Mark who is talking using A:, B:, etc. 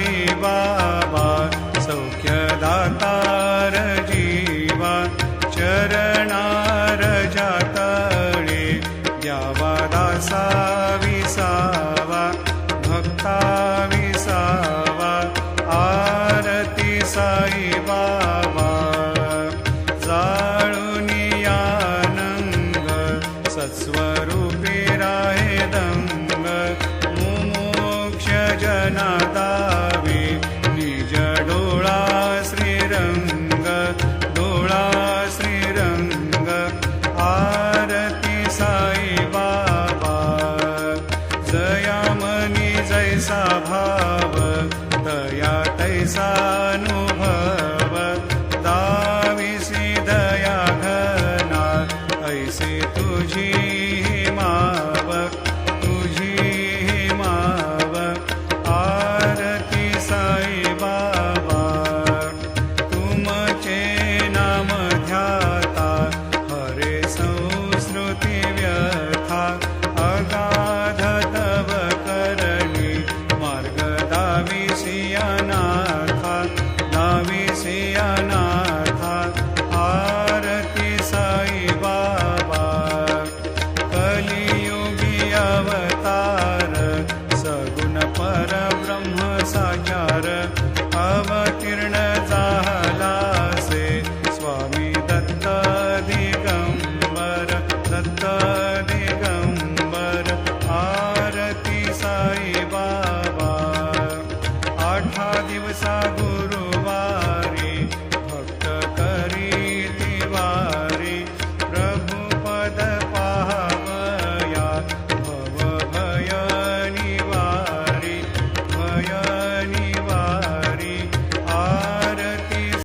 A: साई बाबा सौख्यदातार जीवा चरणार जातळे द्यावा दासा विसावा भक्ता विसावा आरती साई बाबा जाळूनी आनंद सत्स्वरूपी राहे दंग मुमोक्ष जना दावे निज डोळा श्रीरंग डोळा श्रीरंग आरती साई बाबा जयामनी जैसा भाव दया तैसा अनुभव दाविसी दया घना ऐसे तुझी माव तुझी माव आरती साई बाबा तुमचे नाम ध्याता हरे संस्कृती व्यथा अगाध तव करणी मार्ग दाविसी अनाथा दाविसी अनाथा आरती साई बाबा कलियुगी अवतार सगुण परब्रह्म साकार अवतीर्ण झालासे स्वामी दत्त दिगंबर दत्त दिगंबर आरती साई बाबा 8 दिवसा गुरु